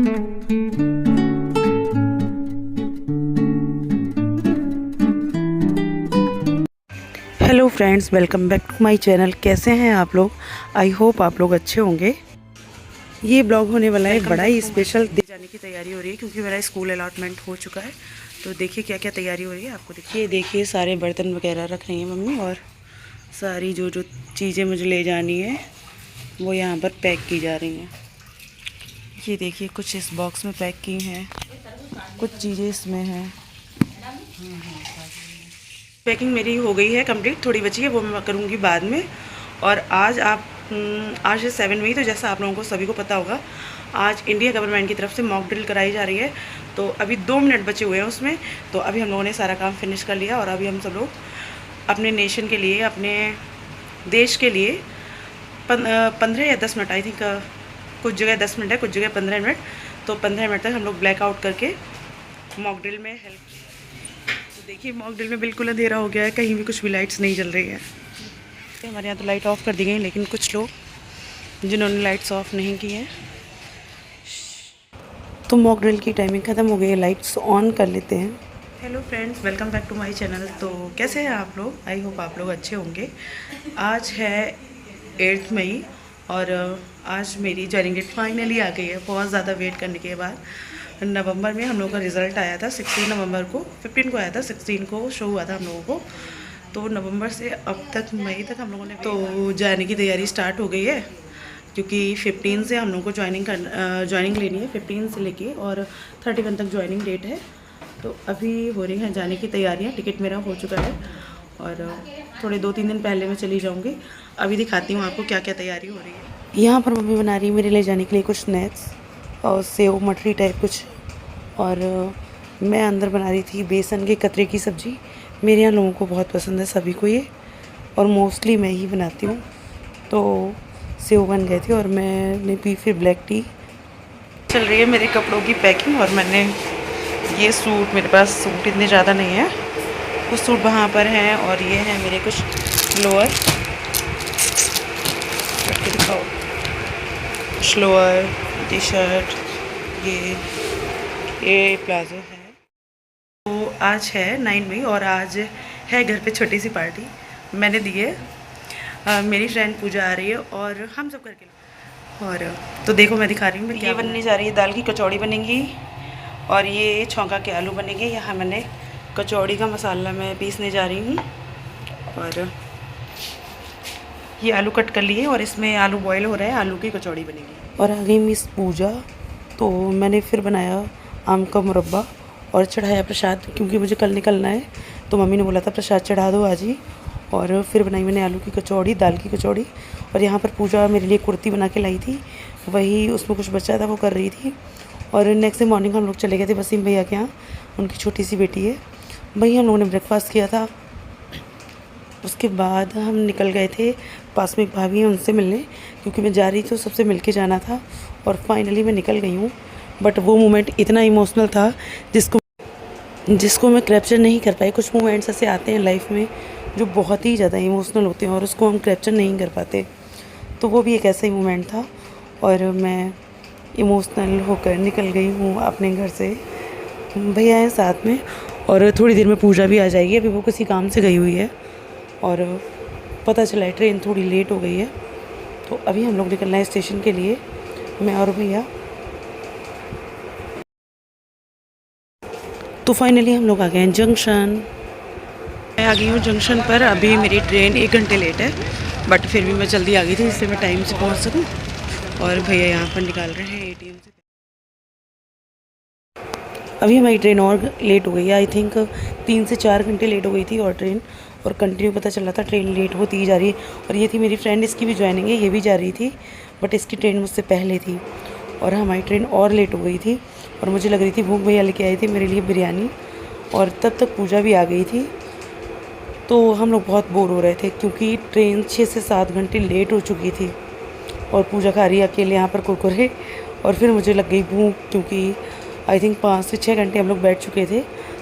Hello friends, welcome back to my channel. कैसे हैं आप लोग? आई होप आप लोग अच्छे होंगे। ये ब्लॉग होने वाला है बड़ा ही स्पेशल। जाने की तैयारी हो रही है क्योंकि मेरा स्कूल अलॉटमेंट हो चुका है। तो देखिए क्या क्या तैयारी हो रही है आपको देखिए सारे बर्तन वगैरह रख रही हैं मम्मी, और सारी जो जो चीज़ें मुझे ले जानी है वो यहाँ पर पैक की जा रही हैं। ये देखिए कुछ इस बॉक्स में पैक की हैं, कुछ चीज़ें इसमें हैं। पैकिंग मेरी हो गई है कंप्लीट, थोड़ी बची है वो मैं करूँगी बाद में। और आज आज है 7 मई, तो जैसा आप लोगों को सभी को पता होगा आज इंडिया गवर्नमेंट की तरफ से मॉक ड्रिल कराई जा रही है। तो अभी 2 मिनट बचे हुए हैं उसमें, तो अभी हम लोगों ने सारा काम फिनिश कर लिया और अभी हम सब लोग अपने नेशन के लिए, अपने देश के लिए 15 या 10 मिनट, आई थिंक कुछ जगह 10 मिनट है, कुछ जगह 15 मिनट, तो 15 मिनट तक हम लोग ब्लैकआउट करके मॉक ड्रिल में हेल्प। देखिए मॉक ड्रिल में बिल्कुल अंधेरा हो गया है, कहीं भी कुछ भी लाइट्स नहीं जल रही है। हमारे यहाँ तो लाइट ऑफ कर दी गई, लेकिन कुछ लोग जिन्होंने लाइट्स ऑफ नहीं की हैं। तो मॉक ड्रिल की टाइमिंग ख़त्म हो गई है, लाइट्स ऑन कर लेते हैं। Hello friends, welcome back to my channel. तो कैसे हैं आप लोग? आई होप आप लोग अच्छे होंगे। आज है 8 मई और आज मेरी जॉइनिंग डेट फाइनली आ गई है, बहुत ज़्यादा वेट करने के बाद। नवंबर में हम लोगों का रिज़ल्ट आया था, 16 नवंबर को, 15 को आया था, 16 को शो हुआ था हम लोगों को। तो नवंबर से अब तक मई तक हम लोगों ने तो जाने की तैयारी स्टार्ट हो गई है, क्योंकि 15 से हम लोगों को ज्वाइनिंग लेनी है, 15 से लेके और 31 तक ज्वाइनिंग डेट है। तो अभी हो रही हैं जाने की तैयारियाँ। टिकट मेरा हो चुका है और थोड़े 2-3 दिन पहले मैं चली जाऊँगी। अभी दिखाती हूँ आपको क्या क्या तैयारी हो रही है। यहाँ पर मम्मी बना रही है मेरे ले जाने के लिए कुछ स्नैक्स और सेव मटरी टाइप कुछ, और मैं अंदर बना रही थी बेसन के कतरे की सब्ज़ी। मेरे यहाँ लोगों को बहुत पसंद है, सभी को ये, और मोस्टली मैं ही बनाती हूँ। तो सेव बन गए थे और मैंने पी फिर ब्लैक टी। चल रही है मेरे कपड़ों की पैकिंग, और मैंने ये सूट, मेरे पास सूट इतने ज़्यादा नहीं है, कुछ सूट वहाँ पर हैं और ये हैं मेरे कुछ लोअर। दिखाओ, कुछ लोअर, टी शर्ट, ये प्लाजो है। तो आज है 9 मई और आज है घर पे छोटी सी पार्टी मैंने दी है। मेरी फ्रेंड पूजा आ रही है और हम सब करके, और तो देखो मैं दिखा रही हूँ मैं क्या बनने जा रही है। दाल की कचौड़ी बनेगी और ये छौंका के आलू बनेंगे। यहाँ मैंने कचौड़ी का मसाला मैं पीसने जा रही हूँ, और ये आलू कट कर लिए और इसमें आलू बॉयल हो रहा है, आलू की कचौड़ी बनेगी। और आ गई मिस पूजा, तो मैंने फिर बनाया आम का मुरब्बा और चढ़ाया प्रसाद, क्योंकि मुझे कल निकलना है। तो मम्मी ने बोला था प्रसाद चढ़ा दो आज ही। और फिर बनाई मैंने आलू की कचौड़ी, दाल की कचौड़ी। और यहाँ पर पूजा मेरे लिए कुर्ती बना के लाई थी, वही उसमें कुछ बचा था वो कर रही थी। और नेक्स्ट डे मॉर्निंग हम लोग चले गए थे वसीम भैया के यहाँ, उनकी छोटी सी बेटी है, वही हम लोगों ने ब्रेकफास्ट किया था। उसके बाद हम निकल गए थे, पास में एक भाभी हैं उनसे मिलने, क्योंकि मैं जा रही थी तो सबसे मिल के जाना था। और फाइनली मैं निकल गई हूँ। बट वो मोमेंट इतना इमोशनल था जिसको मैं कैप्चर नहीं कर पाई। कुछ मोमेंट्स ऐसे आते हैं लाइफ में जो बहुत ही ज़्यादा इमोशनल होते हैं और उसको हम कैप्चर नहीं कर पाते। तो वो भी एक ऐसा ही मोमेंट था और मैं इमोशनल होकर निकल गई हूँ अपने घर से। भैया हैं साथ में और थोड़ी देर में पूजा भी आ जाएगी। अभी वो किसी काम से गई हुई है और पता चला है ट्रेन थोड़ी लेट हो गई है। तो अभी हम लोग निकलना है स्टेशन के लिए, मैं और भैया। तो फाइनली हम लोग आ गए हैं जंक्शन। मैं आ गई हूँ जंक्शन पर। अभी मेरी ट्रेन 1 घंटे लेट है, बट फिर भी मैं जल्दी आ गई थी जिससे मैं टाइम से पहुँच सकूँ। और भैया यहाँ पर निकाल रहे हैं ATM से। अभी हमारी ट्रेन और लेट हो गई है, आई थिंक 3 से 4 घंटे लेट हो गई थी और ट्रेन, और कंटिन्यू पता चला था ट्रेन लेट होती ही जा रही है। और ये थी मेरी फ्रेंड, इसकी भी ज्वाइनिंग है, ये भी जा रही थी, बट इसकी ट्रेन मुझसे पहले थी और हमारी ट्रेन और लेट हो गई थी। और मुझे लग रही थी भूख, भैया लेके आई थी मेरे लिए बिरयानी, और तब तक पूजा भी आ गई थी। तो हम लोग बहुत बोर हो रहे थे क्योंकि ट्रेन 6 से 7 घंटे लेट हो चुकी थी और पूजा खा रही है अकेले यहाँ पर कुरकुरे। और फिर मुझे लग गई भूख, क्योंकि आई थिंक 5 से 6 घंटे हम लोग बैठ चुके थे।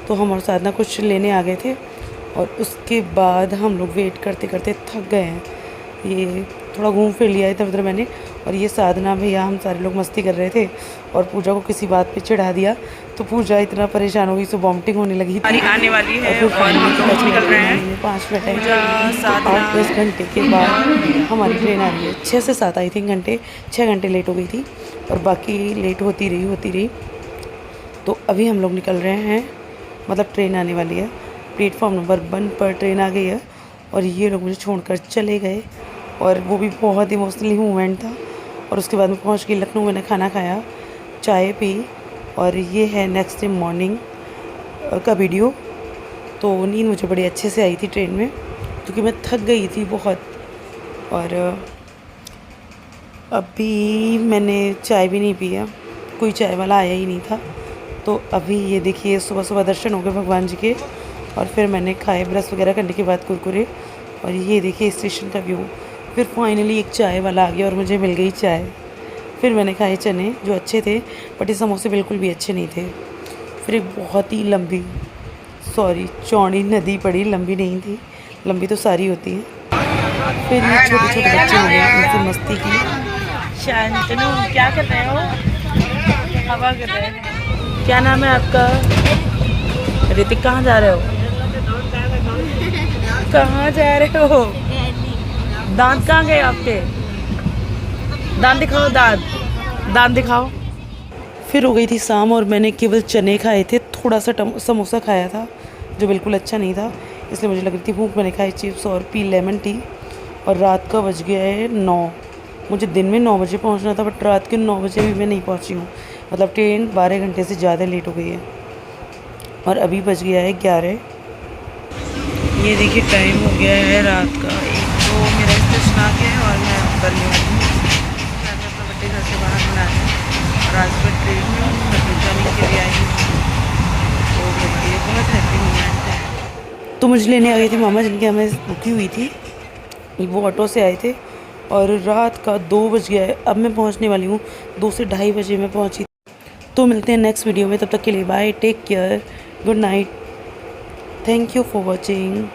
तो हम और साधना कुछ लेने आ गए थे और उसके बाद हम लोग वेट करते करते थक गए हैं। ये थोड़ा घूम फिर लिया इधर उधर मैंने, और ये साधना भैया हम सारे लोग मस्ती कर रहे थे और पूजा को किसी बात पे चिढ़ा दिया, तो पूजा इतना परेशान हो गई, सो वॉमिटिंग होने लगी थी। आने वाली है और हम लोग निकल रहे हैं 5 मिनट 8-10 घंटे के बाद हमारी ट्रेन आ रही है। 6 से 7 आई थिंक घंटे, 6 घंटे लेट हो गई थी और बाकी लेट होती रही। तो अभी हम लोग निकल रहे हैं, मतलब ट्रेन आने वाली है। प्लेटफॉर्म नंबर 1 पर ट्रेन आ गई है और ये लोग मुझे छोड़कर चले गए और वो भी बहुत इमोशनली मोमेंट था। और उसके बाद में पहुंच गई लखनऊ, मैंने खाना खाया, चाय पी और ये है नेक्स्ट डे मॉर्निंग का वीडियो। तो नींद मुझे बड़ी अच्छे से आई थी ट्रेन में, क्योंकि मैं थक गई थी बहुत। और अभी मैंने चाय भी नहीं पिया, कोई चाय वाला आया ही नहीं था। तो अभी ये देखिए सुबह दर्शन हो गए भगवान जी के और फिर मैंने खाए ब्रश वगैरह करने के बाद कुरकुरे। और ये देखिए स्टेशन का व्यू। फिर फाइनली एक चाय वाला आ गया और मुझे मिल गई चाय। फिर मैंने खाए चने जो अच्छे थे, बट ये समोसे बिल्कुल भी अच्छे नहीं थे। फिर एक बहुत ही चौड़ी नदी पड़ी, लंबी नहीं थी, लंबी तो सारी होती है। फिर ये छोटे छोटे बच्चे मिले, उनसे मस्ती की। शांतनु क्या कर रहे हो? हवा कर रहे हैं। क्या नाम है आपका? ऋतिक। कहाँ जा रहे हो? कहाँ जा रहे हो? दांत कहाँ गए आपके? दांत दिखाओ, दांत दिखाओ। फिर हो गई थी शाम और मैंने केवल चने खाए थे, थोड़ा सा समोसा खाया था जो बिल्कुल अच्छा नहीं था, इसलिए मुझे लग रही थी भूख। मैंने खाई चिप्स और पी लेमन टी। और रात का बज गया है 9। मुझे दिन में 9 बजे पहुंचना था, बट रात के 9 बजे भी मैं नहीं पहुंची हूँ। मतलब ट्रेन 12 घंटे से ज़्यादा लेट हो गई है और अभी बज गया है 11। ये देखिए टाइम हो गया है रात का 1। तो मेरा स्टेशन आ गया है और मैं बरने वाली हूँ। मैं अपना बर्थडे घर से बाहर मना रही हूँ और आज मैं ट्रेन में हूँ, मैं जाने के लिए आई हूँ। तो मेरे लिए बहुत हैप्पी मोमेंट है। तो मुझे लेने आ गए थे मामा, जिनकी हमें रुकी हुई थी, वो ऑटो से आए थे और रात का 2 बज गया है। अब मैं पहुँचने वाली हूँ, 2 से ढाई बजे मैं पहुँची। तो मिलते हैं नेक्स्ट वीडियो में, तब तक के लिए bye, take care, good night, thank you for watching.